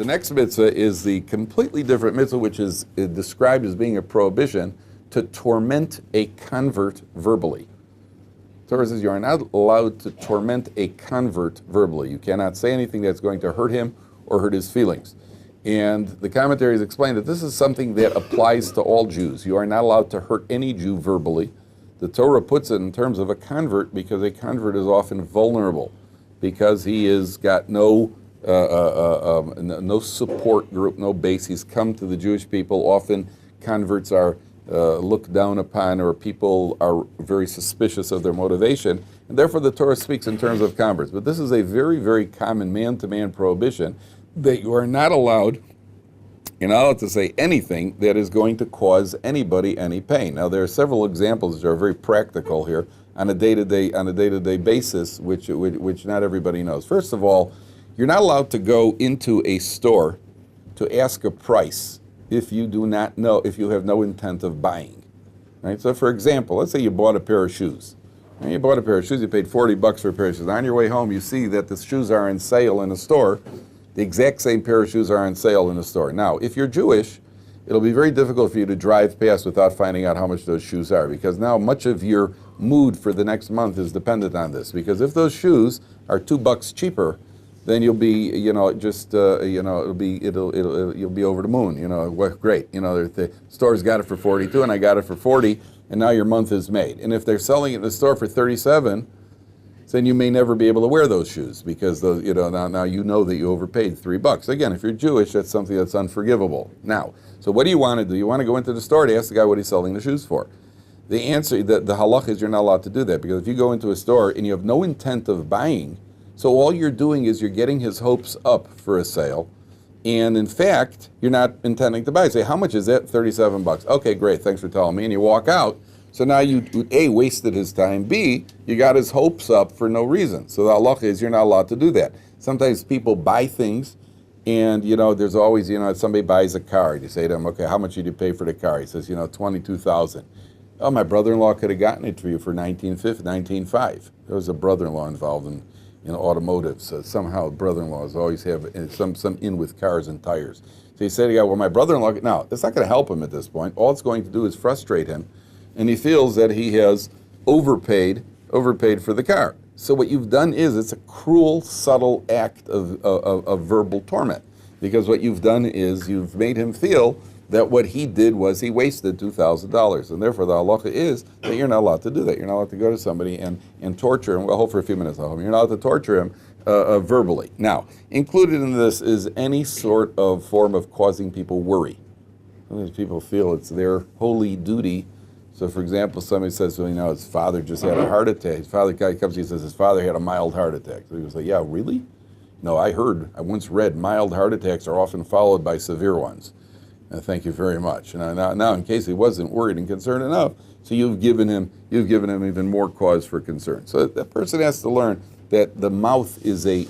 The next mitzvah is the completely different mitzvah, which is described as being a prohibition to torment a convert verbally. The Torah says you are not allowed to torment a convert verbally. You cannot say anything that's going to hurt him or hurt his feelings. And the commentaries explain that this is something that applies to all Jews. You are not allowed to hurt any Jew verbally. The Torah puts it in terms of a convert because a convert is often vulnerable because he has got no support group, no base. He's come to the Jewish people. Often converts are looked down upon, or people are very suspicious of their motivation, and therefore the Torah speaks in terms of converts. But this is a very, very common man-to-man prohibition that you are not allowed, you're not allowed to say anything that is going to cause anybody any pain. Now there are several examples that are very practical here on a day-to-day basis, which not everybody knows. First of all, you're not allowed to go into a store to ask a price if you do not know, if you have no intent of buying. Right? So for example, let's say you bought a pair of shoes. And you bought a pair of shoes, you paid $40 for a pair of shoes. On your way home, you see that the shoes are on sale in a store. The exact same pair of shoes are on sale in the store. Now, if you're Jewish, it'll be very difficult for you to drive past without finding out how much those shoes are, because now much of your mood for the next month is dependent on this. Because if those shoes are $2 cheaper, then you'll be, you'll be over the moon. Great. The store's got it for 42, and I got it for 40, and now your month is made. And if they're selling it in the store for 37, then you may never be able to wear those shoes because those, now you know that you overpaid $3. Again, if you're Jewish, that's something that's unforgivable. Now, so what do you want to do? You want to go into the store to ask the guy what he's selling the shoes for. The answer, the halach is you're not allowed to do that, because if you go into a store and you have no intent of buying, so all you're doing is you're getting his hopes up for a sale, and in fact, you're not intending to buy. You say, how much is that? $37. Okay, great, thanks for telling me, and you walk out. So now you, A, wasted his time, B, you got his hopes up for no reason. So the halacha is you're not allowed to do that. Sometimes people buy things, and there's always, somebody buys a car, you say to him, okay, how much did you pay for the car? He says, $22,000. Oh, my brother-in-law could have gotten it for you for $19,500. There was a brother-in-law involved in automotive, so somehow brother-in-laws always have some in with cars and tires. So you say to the guy, well, my brother-in-law, now, that's not going to help him at this point. All it's going to do is frustrate him, and he feels that he has overpaid for the car. So what you've done is, it's a cruel, subtle act of verbal torment, because what you've done is you've made him feel that what he did was he wasted $2,000, and therefore the halacha is that you're not allowed to do that. You're not allowed to go to somebody and torture him. We'll hold for a few minutes. You're not allowed to torture him verbally. Now, included in this is any sort of form of causing people worry. Sometimes people feel it's their holy duty. So, for example, somebody says, well, his father just had a heart attack. His father guy comes, he says his father had a mild heart attack. So he was like, yeah, really? No, I once read mild heart attacks are often followed by severe ones. Thank you very much. Now, in case he wasn't worried and concerned enough, so you've given him even more cause for concern. So that person has to learn that the mouth is a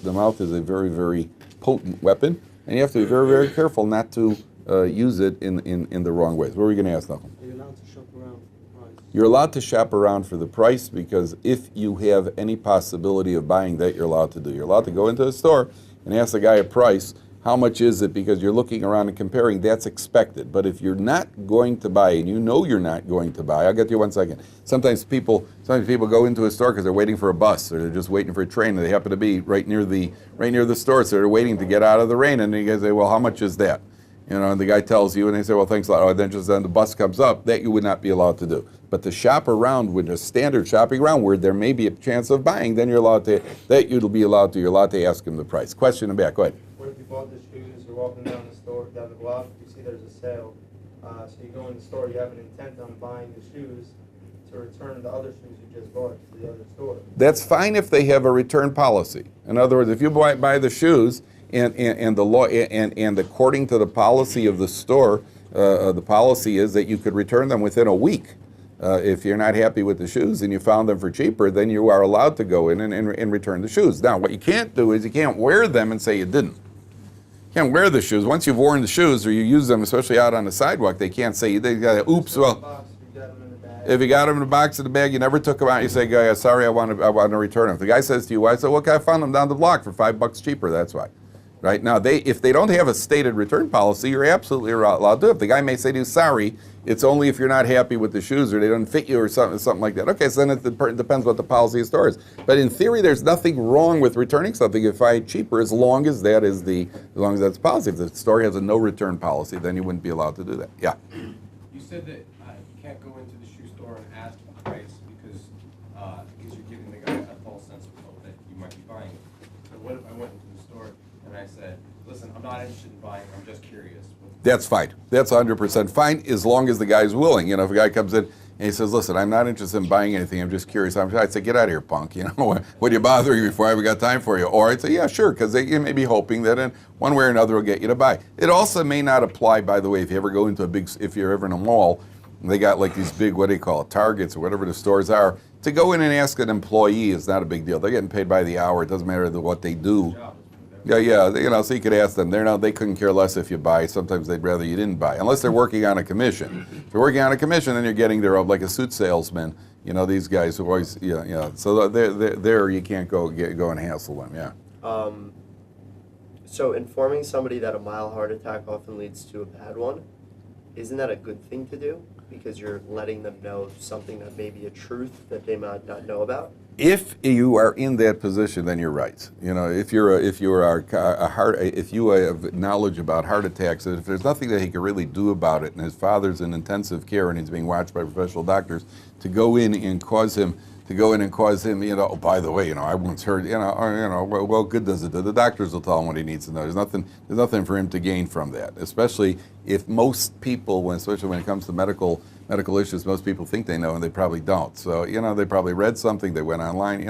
very, very potent weapon, and you have to be very, very careful not to use it in the wrong ways. What were we going to ask, Malcolm? Are you allowed to shop around for the price? You're allowed to shop around for the price, because if you have any possibility of buying that, you're allowed to do. You're allowed to go into a store and ask the guy a price. How much is it? Because you're looking around and comparing, that's expected. But if you're not going to buy, and you know you're not going to buy, I'll get to you 1 second. Sometimes people go into a store because they're waiting for a bus, or they're just waiting for a train, and they happen to be right near the store, so they're waiting to get out of the rain, and you guys say, well, how much is that? And the guy tells you, and they say, well, thanks a lot. Oh, then the bus comes up. That you would not be allowed to do. But to shop around with a standard shopping around where there may be a chance of buying, then you're allowed to ask him the price. Question in the back, go ahead. What if you bought the shoes, you're walking down the store, down the block, you see there's a sale, so you go in the store, you have an intent on buying the shoes to return the other shoes you just bought to the other store. That's fine if they have a return policy. In other words, if you buy the shoes and the law and according to the policy of the store, the policy is that you could return them within a week. If you're not happy with the shoes and you found them for cheaper, then you are allowed to go in and return the shoes. Now, what you can't do is you can't wear them and say you didn't. You can't wear the shoes. Once you've worn the shoes or you use them, especially out on the sidewalk, they can't say, they got, oops, well, if you got them in the box in the bag, you never took them out, you say, guy, sorry, I want to return them. If the guy says to you, why? I said, well, I found them down the block for $5 cheaper, that's why. Right now, if they don't have a stated return policy, you're absolutely allowed to do it. The guy may say to you, sorry, it's only if you're not happy with the shoes or they don't fit you or something like that. Okay, so then it depends what the policy of the store is. But in theory, there's nothing wrong with returning something if you find it cheaper, as long as that's policy. If the store has a no return policy, then you wouldn't be allowed to do that. Yeah. You said that you can't go into the shoe store and ask the price because you're giving the guy a false sense of hope that you might be buying it. So what if I went into the store and I said, listen, I'm not interested in buying, I'm just curious. That's fine. That's 100% fine, as long as the guy's willing. If a guy comes in and he says, listen, I'm not interested in buying anything, I'm just curious. I'd say, get out of here, punk. What are you bothering me before I haven't got time for you? Or I'd say, yeah, sure, because they may be hoping that in one way or another will get you to buy. It also may not apply, by the way, if you ever go into if you're ever in a mall, they got like these big, what do you call it, Targets or whatever the stores are. To go in and ask an employee is not a big deal. They're getting paid by the hour. It doesn't matter what they do. Yeah. So you could ask them. They couldn't care less if you buy. Sometimes they'd rather you didn't buy, unless they're working on a commission. If you're working on a commission, then you're getting there like a suit salesman. These guys who always, So there you can't go and hassle them. Yeah. So informing somebody that a mild heart attack often leads to a bad one, isn't that a good thing to do? Because you're letting them know something that may be a truth that they might not know about. If you are in that position, then you're right. If you have knowledge about heart attacks, if there's nothing that he can really do about it, and his father's in intensive care and he's being watched by professional doctors, to go in and cause him, oh, by the way, I once heard, well, good does it do? The doctors will tell him what he needs to know. There's nothing for him to gain from that, especially if most people, especially when it comes to medical issues, most people think they know and they probably don't. So, they probably read something, they went online,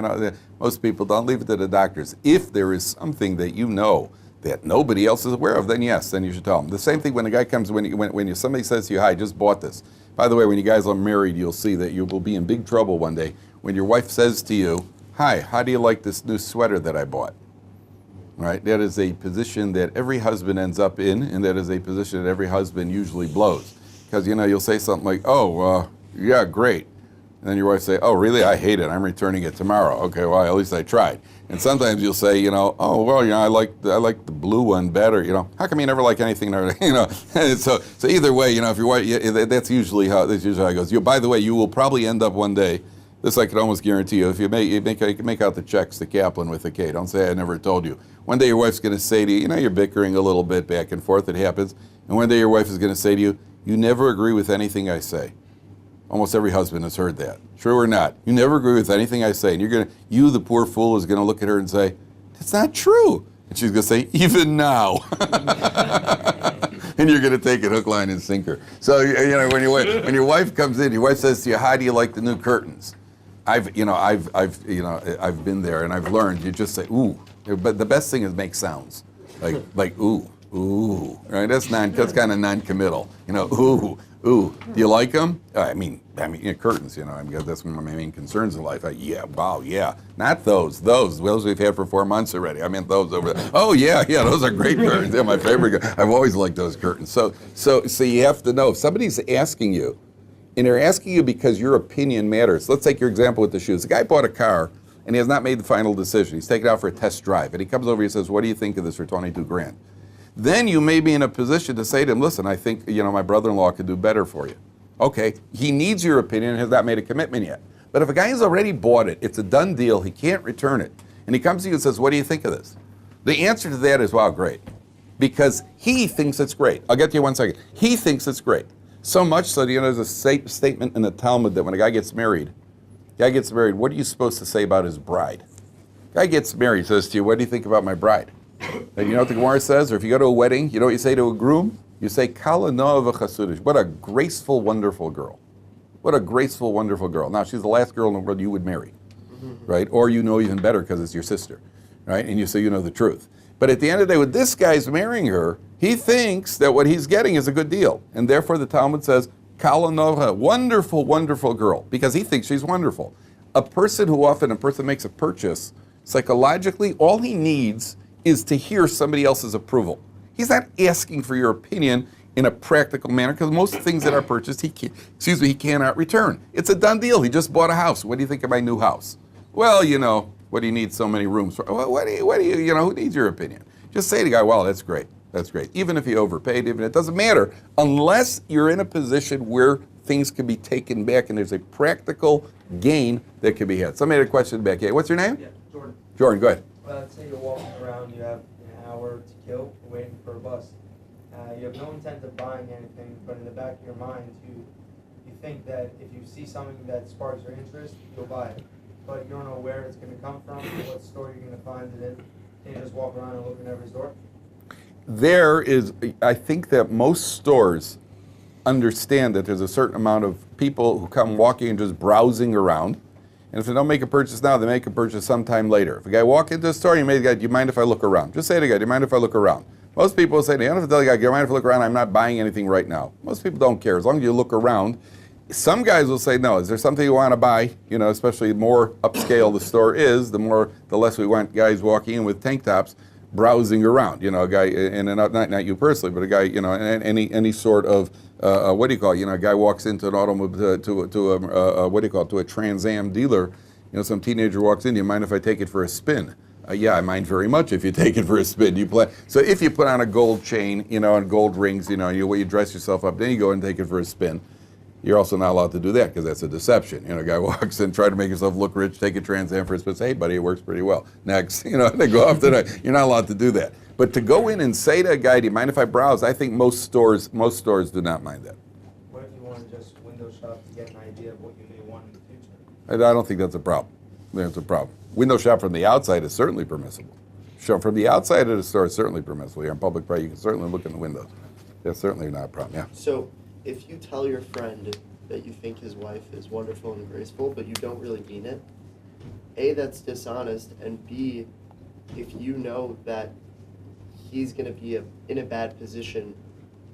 most people don't. Leave it to the doctors. If there is something that that nobody else is aware of, then yes, then you should tell them. The same thing when a guy comes, when somebody says to you, hi, I just bought this. By the way, when you guys are married, you'll see that you will be in big trouble one day when your wife says to you, hi, how do you like this new sweater that I bought? Right? That is a position that every husband ends up in, and that is a position that every husband usually blows. Because, you'll say something like, oh, yeah, great. And then your wife say, oh, really? I hate it. I'm returning it tomorrow. Okay, well, at least I tried. And sometimes you'll say, oh, well, I like the blue one better. How come you never like anything? So either way, if your wife, that's usually how it goes. By the way, you will probably end up one day. This I can almost guarantee you. If you make out the checks to Kaplan with a K, don't say I never told you. One day your wife's going to say to you, you're bickering a little bit back and forth. It happens. And one day your wife is going to say to you, you never agree with anything I say. Almost every husband has heard that. True or not? You never agree with anything I say. And you, the poor fool, is going to look at her and say, that's not true. And she's going to say, even now. And you're going to take it hook, line, and sinker. So, when your wife comes in, your wife says to you, how do you like the new curtains? I've been there and I've learned, you just say, ooh. But the best thing is make sounds. Like ooh, ooh. Right? That's kind of non-committal. Ooh. Ooh, do you like them? I mean, curtains. That's one of my main concerns in life. Yeah, wow, yeah. Not those. Those we've had for 4 months already. I meant those over there. Oh yeah, those are great curtains. They're my favorite. I've always liked those curtains. So you have to know if somebody's asking you, and they're asking you because your opinion matters. Let's take your example with the shoes. The guy bought a car and he has not made the final decision. He's taken it out for a test drive, and he comes over. He says, "What do you think of this for 22 grand?" Then you may be in a position to say to him, listen, I think, my brother-in-law could do better for you. Okay, he needs your opinion and has not made a commitment yet. But if a guy has already bought it, it's a done deal, he can't return it, and he comes to you and says, what do you think of this? The answer to that is, wow, great. Because he thinks it's great. I'll get to you 1 second. He thinks it's great. So much so, there's a statement in the Talmud that when a guy gets married, what are you supposed to say about his bride? Guy gets married, says to you, what do you think about my bride? And you know what the Gemara says? Or if you go to a wedding, you know what you say to a groom? You say, Kala Noah v'chasudish. What a graceful, wonderful girl. What a graceful, wonderful girl. Now, she's the last girl in the world you would marry, right? Or even better because it's your sister, right? And you say you know the truth. But at the end of the day, when this guy's marrying her, he thinks that what he's getting is a good deal. And therefore the Talmud says, Kala Noah, wonderful, wonderful girl, because he thinks she's wonderful. A person makes a purchase, psychologically, all he needs is to hear somebody else's approval. He's not asking for your opinion in a practical manner because most things that are purchased, he cannot return. It's a done deal. He just bought a house. What do you think of my new house? Well, what do you need so many rooms for? Well, who needs your opinion? just say to the guy, well, that's great. That's great. Even if you overpaid, even it doesn't matter, unless you're in a position where things can be taken back and there's a practical gain that can be had. Somebody had a question back here. What's your name? Yeah, Jordan. Jordan, go ahead. Well, let's say you're walking around, you have an hour to kill, you're waiting for a bus. You have no intent of buying anything, but in the back of your mind, you think that if you see something that sparks your interest, you'll buy it. But you don't know where it's going to come from, what store you're going to find it in. Can you just walk around and look in every store? There is, I think that most stores understand that there's a certain amount of people who come walking and just browsing around. And if they don't make a purchase now, they make a purchase sometime later. If a guy walk into the store, you may the guy, do you mind if I look around? Just say to the guy, do you mind if I look around? Most people will say, you don't have to tell the guy, do you mind if I look around? I'm not buying anything right now. Most people don't care. As long as you look around. Some guys will say, no, is there something you want to buy? You know, especially the more upscale the store is, the less we want guys walking in with tank tops browsing around. You know, a guy, and not you personally, but a guy, you know, any sort of, what do you call it? You know, a guy walks into an automobile, to a Trans Am dealer. You know, some teenager walks in, do you mind if I take it for a spin? Yeah, I mind very much if you take it for a spin. So if you put on a gold chain, you know, and gold rings, you know, you dress yourself up, then you go and take it for a spin. You're also not allowed to do that because that's a deception. You know, a guy walks in, try to make himself look rich, take a Trans Am for a spin, say, hey, buddy, it works pretty well. Next, you know, they go off to that. You're not allowed to do that. But to go in and say to a guy, do you mind if I browse? I think most stores do not mind that. What if you want to just window shop to get an idea of what you may want in the future? I don't think that's a problem. That's a problem. Window shop from the outside is certainly permissible. From the outside of the store is certainly permissible. You're on public property, you can certainly look in the windows. That's certainly not a problem, yeah. So if you tell your friend that you think his wife is wonderful and graceful, but you don't really mean it, A, that's dishonest, and B, if you know that he's going to be in a bad position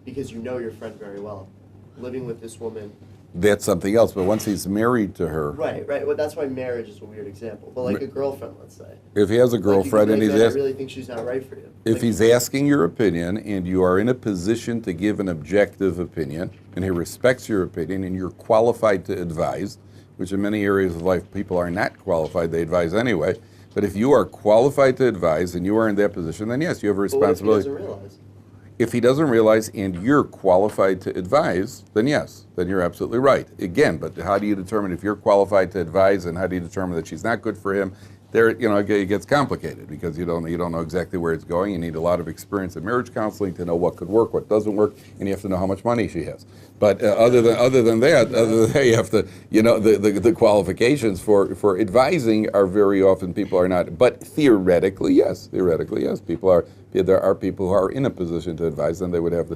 because you know your friend very well, living with this woman. That's something else, but once he's married to her. Right. Well, that's why marriage is a weird example. But like a girlfriend, let's say. If he has a girlfriend and he's I really think she's not right for you. If he's asking your opinion and you are in a position to give an objective opinion and he respects your opinion and you're qualified to advise, which in many areas of life people are not qualified, they advise anyway. But if you are qualified to advise and you are in that position, then yes, you have a responsibility. But what if he doesn't realize? If he doesn't realize and you're qualified to advise, then yes, then you're absolutely right. Again, but how do you determine if you're qualified to advise and how do you determine that she's not good for him? There, you know, it gets complicated because you don't know exactly where it's going. You need a lot of experience in marriage counseling to know what could work, what doesn't work, and you have to know how much money she has. But other than that, you have to, you know, the qualifications for advising are very often people are not. But theoretically, yes, people are. There are people who are in a position to advise, then they would have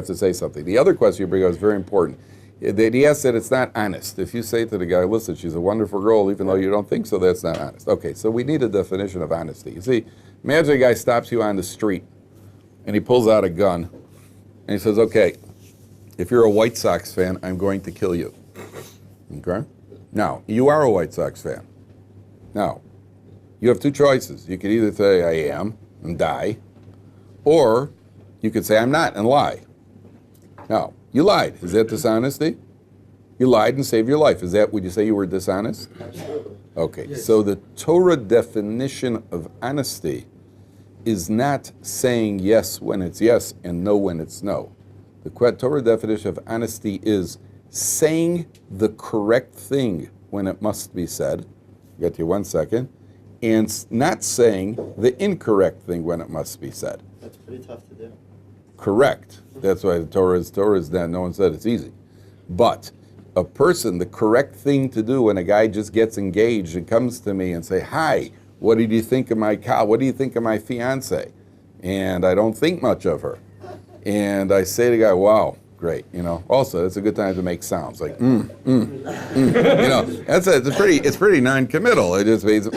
to say something. The other question you bring up is very important. He has said it's not honest. If you say to the guy, listen, she's a wonderful girl, even though you don't think so, that's not honest. Okay, so we need a definition of honesty. You see, imagine a guy stops you on the street, and he pulls out a gun, and he says, okay, if you're a White Sox fan, I'm going to kill you. Okay? Now, you are a White Sox fan. Now, you have two choices. You could either say, I am, and die, or you could say, I'm not, and lie. Now, you lied. Is that dishonesty? You lied and saved your life. Would you say you were dishonest? Absolutely. Okay, Yes. so the Torah definition of honesty is not saying yes when it's yes and no when it's no. The Torah definition of honesty is saying the correct thing when it must be said. I'll get to you 1 second. And not saying the incorrect thing when it must be said. That's pretty tough to do. Correct. That's why the Torah is that. No one said it's easy. But a person, the correct thing to do when a guy just gets engaged and comes to me and say, hi, what did you think of my cow? What do you think of my fiance? And I don't think much of her. And I say to the guy, wow, great. You know, also it's a good time to make sounds like You know, it's pretty non-committal. It just means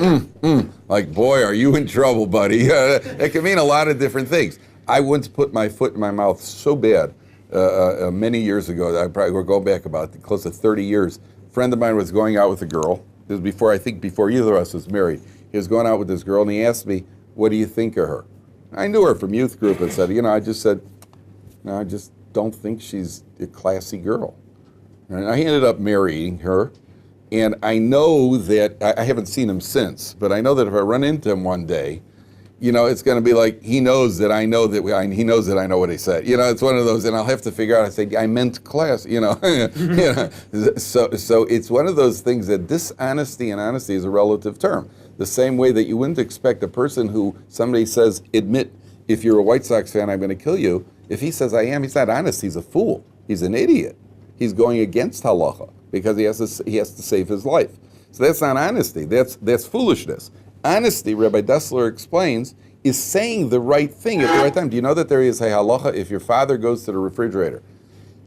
like, boy, are you in trouble, buddy? It can mean a lot of different things. I once put my foot in my mouth so bad many years ago. We're going back about close to 30 years. A friend of mine was going out with a girl. This was before either of us was married. He was going out with this girl, and he asked me, what do you think of her? I knew her from youth group and said, I just said, no, I just don't think she's a classy girl. And I ended up marrying her. And I know that, I haven't seen him since, but I know that if I run into him one day, it's going to be like he knows that I know that he knows that I know what he said. It's one of those, and I'll have to figure out. I say I meant class. So it's one of those things that dishonesty and honesty is a relative term. The same way that you wouldn't expect a person who somebody says, admit, if you're a White Sox fan, I'm going to kill you. If he says I am, he's not honest. He's a fool. He's an idiot. He's going against halacha because he has to save his life. So that's not honesty. That's foolishness. Honesty, Rabbi Dessler explains, is saying the right thing at the right time. Do you know that there is a halacha if your father goes to the refrigerator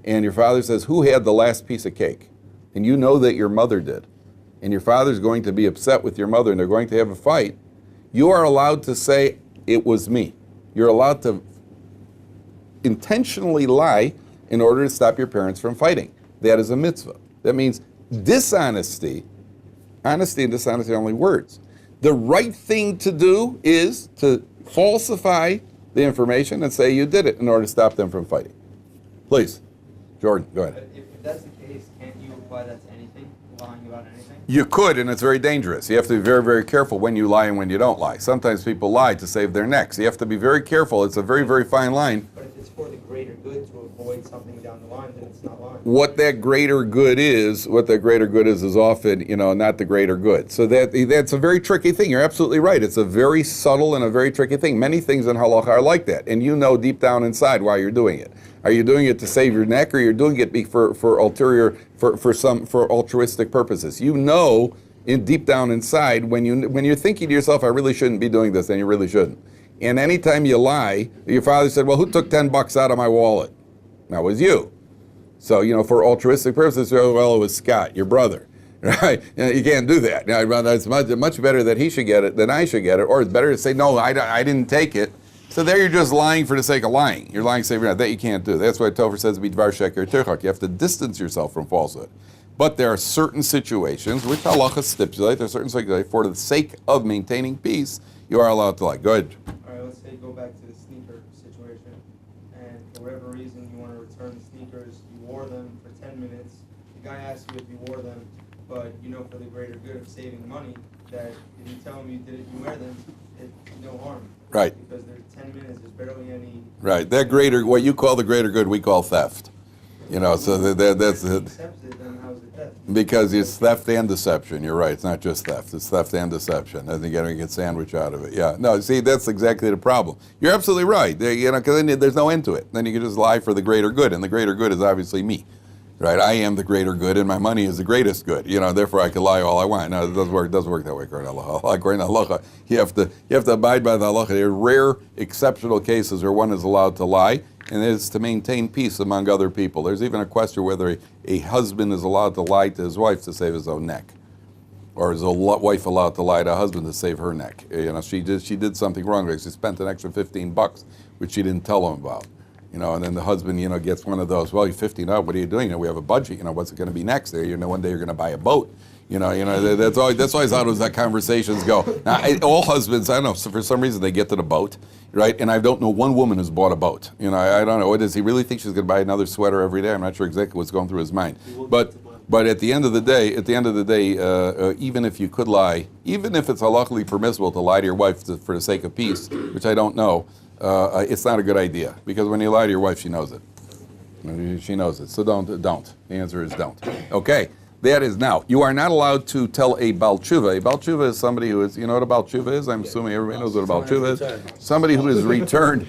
and your father says, who had the last piece of cake? And you know that your mother did. And your father's going to be upset with your mother and they're going to have a fight. You are allowed to say, it was me. You're allowed to intentionally lie in order to stop your parents from fighting. That is a mitzvah. That means dishonesty. Honesty and dishonesty are only words. The right thing to do is to falsify the information and say you did it in order to stop them from fighting. Please, Jordan, go ahead. But if that's the case, can't you apply that to anything, lying about anything? You could, and it's very dangerous. You have to be very, very careful when you lie and when you don't lie. Sometimes people lie to save their necks. You have to be very careful. It's a very, very fine line. But if it's for the greater good to avoid something down the line, then it's not lying. What that greater good is often, not the greater good. So that's a very tricky thing. You're absolutely right. It's a very subtle and a very tricky thing. Many things in halacha are like that, and you know deep down inside why you're doing it. Are you doing it to save your neck, or you're doing it for altruistic purposes? You know, deep down inside, when you're thinking to yourself, I really shouldn't be doing this, and you really shouldn't. And anytime you lie, your father said, well, who took $10 out of my wallet? That was you. So, for altruistic purposes, well, it was Scott, your brother, right? You can't do that. Now, it's much better that he should get it than I should get it, or it's better to say, no, I didn't take it. So there you're just lying for the sake of lying. You're lying, saying that you can't do. That's why Topher says, bidvar sheker tirchak. You have to distance yourself from falsehood. But there are certain situations which halacha stipulate. There are certain situations for the sake of maintaining peace, you are allowed to lie. Go ahead. All right, let's say go back to the sneaker situation, and for whatever reason you want to return the sneakers, you wore them for 10 minutes. The guy asks you if you wore them, but for the greater good of saving money, that if you tell him you didn't wear them, it's no harm. Right. Because there's 10 minutes, there's barely any. Right. That greater, what you call the greater good, we call theft. So that's it. Accepts it, then how's it theft? Because it's theft and deception. You're right. It's not just theft. It's theft and deception. I think you're going to get sandwich out of it. Yeah. No, see, that's exactly the problem. You're absolutely right. Because then there's no end to it. Then you can just lie for the greater good, and the greater good is obviously me. Right, I am the greater good, and my money is the greatest good. Therefore I can lie all I want. No, it doesn't work that way, according to halacha. According to halacha, you have to abide by the halacha. There are rare, exceptional cases where one is allowed to lie, and it is to maintain peace among other people. There's even a question whether a husband is allowed to lie to his wife to save his own neck, or is a wife allowed to lie to a husband to save her neck? She did something wrong. She spent an extra $15, which she didn't tell him about. And then the husband, gets one of those, well, you're 50 now, what are you doing? We have a budget, what's it going to be next there? One day you're going to buy a boat. That's always how those conversations go. Now, all husbands, I don't know, so for some reason they get to the boat, right? And I don't know one woman who's bought a boat. I don't know, does he really think she's going to buy another sweater every day? I'm not sure exactly what's going through his mind. But at the end of the day, even if you could lie, even if it's halachically permissible to lie to your wife for the sake of peace, which I don't know, it's not a good idea, because when you lie to your wife, she knows it. She knows it. So don't. The answer is don't. Okay. That is now. You are not allowed to tell a Baal Tshuva. A Baal Tshuva is somebody who is, what a Baal Tshuva is? I'm assuming everybody knows what a Baal Tshuva is. Somebody who has returned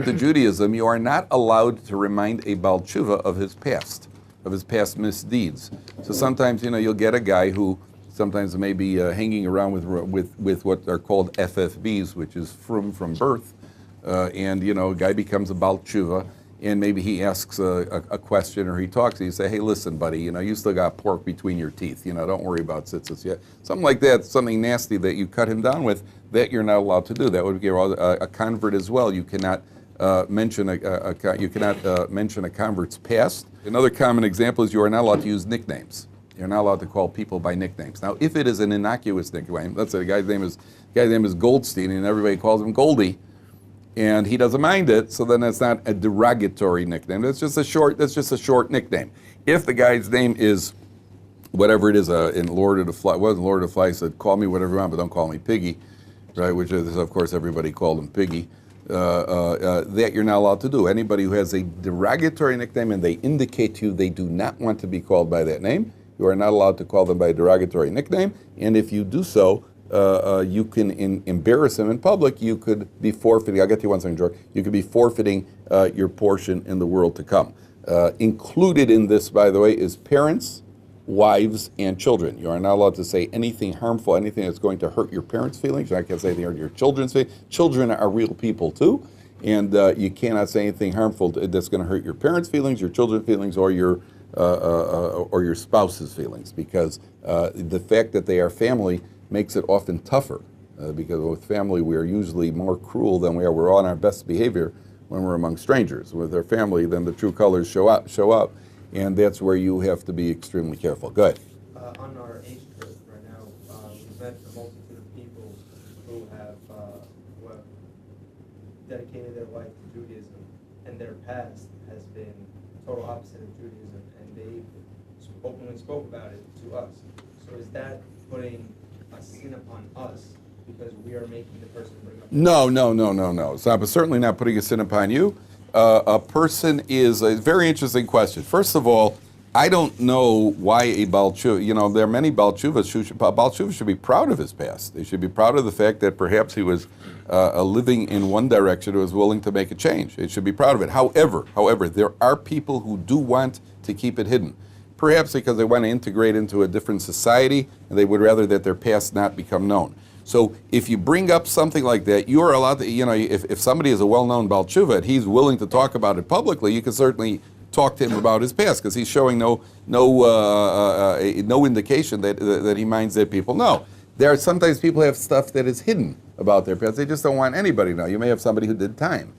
to Judaism. You are not allowed to remind a Baal Tshuva of his past misdeeds. So sometimes, you'll get a guy who sometimes may be hanging around with what are called FFBs, which is from birth. And a guy becomes a Baal Tshuva, and maybe he asks a question or he talks, and you say, hey, listen, buddy, you still got pork between your teeth, don't worry about tzitzis yet. Something like that, something nasty that you cut him down with, that you're not allowed to do. That would be a convert as well. You cannot mention a convert's past. Another common example is you are not allowed to use nicknames. You're not allowed to call people by nicknames. Now, if it is an innocuous nickname, let's say the guy's name is Goldstein, and everybody calls him Goldie, and he doesn't mind it, so then that's not a derogatory nickname. That's just a short nickname. If the guy's name is whatever it is in Lord of the Flies, he said, call me whatever you want, but don't call me Piggy. right, which is, of course, everybody called him Piggy, that you're not allowed to do. Anybody who has a derogatory nickname and they indicate to you they do not want to be called by that name, you are not allowed to call them by a derogatory nickname, and if you do so, you can embarrass them in public. You could be forfeiting, I'll get to you one second, George, you could be forfeiting your portion in the world to come. Included in this, by the way, is parents, wives, and children. You are not allowed to say anything harmful, anything that's going to hurt your parents' feelings. You're not going to say anything hurt your children's feelings. Children are real people too, and you cannot say anything harmful that's going to hurt your parents' feelings, your children's feelings, or your spouse's feelings, because the fact that they are family makes it often tougher, because with family we are usually more cruel than we are. We're on our best behavior when we're among strangers. With our family, then the true colors show up, and that's where you have to be extremely careful. Go ahead. On our age group right now, we've met a multitude of people who have dedicated their life to Judaism, and their past has been total opposite of Judaism, and they openly spoke about it to us. So is that putting a sin upon us because we are making the person bring up? No. It's not, but certainly not putting a sin upon you. A person is a very interesting question. First of all, I don't know why a Baal Tshuva, there are many Baal Tshuvas. Baal Tshuva should be proud of his past. They should be proud of the fact that perhaps he was living in one direction and was willing to make a change. They should be proud of it. However, there are people who do want to keep it hidden. Perhaps because they want to integrate into a different society and they would rather that their past not become known. So if you bring up something like that, you are allowed to, if somebody is a well-known Baal Tshuva and he's willing to talk about it publicly, you can certainly talk to him about his past, because he's showing no indication that he minds that people know. There are sometimes people have stuff that is hidden about their past. They just don't want anybody to know. You may have somebody who did time.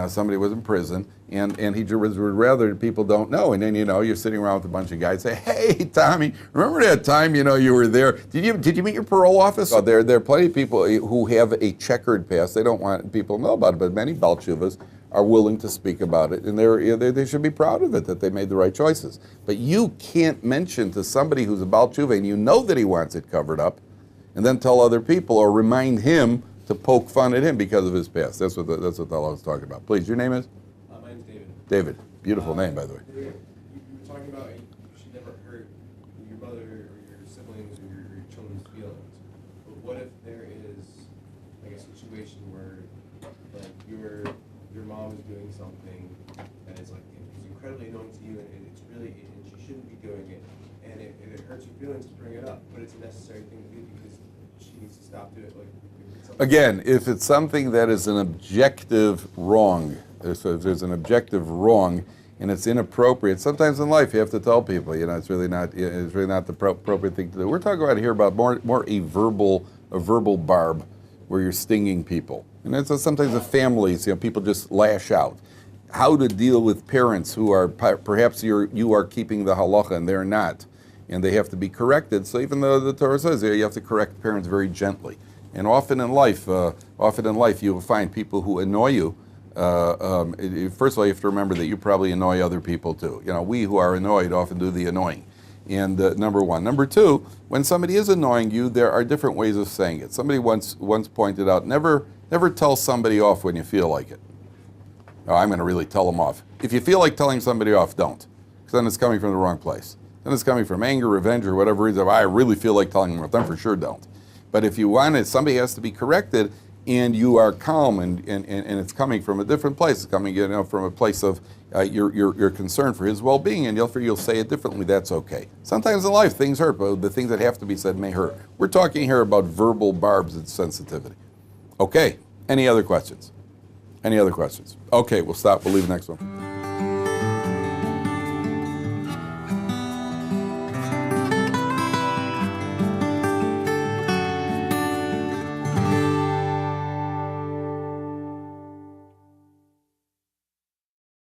Somebody was in prison, and he would rather people don't know. And then, you're sitting around with a bunch of guys, say, hey, Tommy, remember that time, you were there? Did you meet your parole officer? There are plenty of people who have a checkered past. They don't want people to know about it, but many Baal Tshuvas are willing to speak about it, and they should be proud of it, that they made the right choices. But you can't mention to somebody who's a Baal Tshuva, and you know that he wants it covered up, and then tell other people or remind him to poke fun at him because of his past. That's what the law is talking about. Please, your name is? My name's David. David. Beautiful name, by the way. You were talking about you should never hurt your brother or your siblings or your children's feelings. But what if there is like a situation where like your mom is doing something that is like is incredibly annoying to you, and it's really, and she shouldn't be doing it, and it hurts your feelings to bring it up, but it's a necessary thing to do because she needs to stop doing it. Again, if it's something that is an objective wrong, if there's an objective wrong and it's inappropriate, sometimes in life you have to tell people, it's really not the appropriate thing to do. We're talking about here about more a verbal barb where you're stinging people. And it's sometimes the families, people just lash out. How to deal with parents who are, perhaps you are keeping the halacha and they're not, and they have to be corrected. So even though the Torah says you have to correct parents very gently. And often in life, you will find people who annoy you. First of all, you have to remember that you probably annoy other people too. We who are annoyed often do the annoying. And number one. Number two, when somebody is annoying you, there are different ways of saying it. Somebody once pointed out, never tell somebody off when you feel like it. No, I'm going to really tell them off. If you feel like telling somebody off, don't. Because then it's coming from the wrong place. Then it's coming from anger, revenge, or whatever reason. I really feel like telling them off. Then for sure don't. But if you want it, somebody has to be corrected, and you are calm, and it's coming from a different place. It's coming, from a place of your concern for his well-being, and you'll say it differently. That's okay. Sometimes in life things hurt, but the things that have to be said may hurt. We're talking here about verbal barbs and sensitivity. Okay. Any other questions? Okay, we'll stop. We'll leave the next one.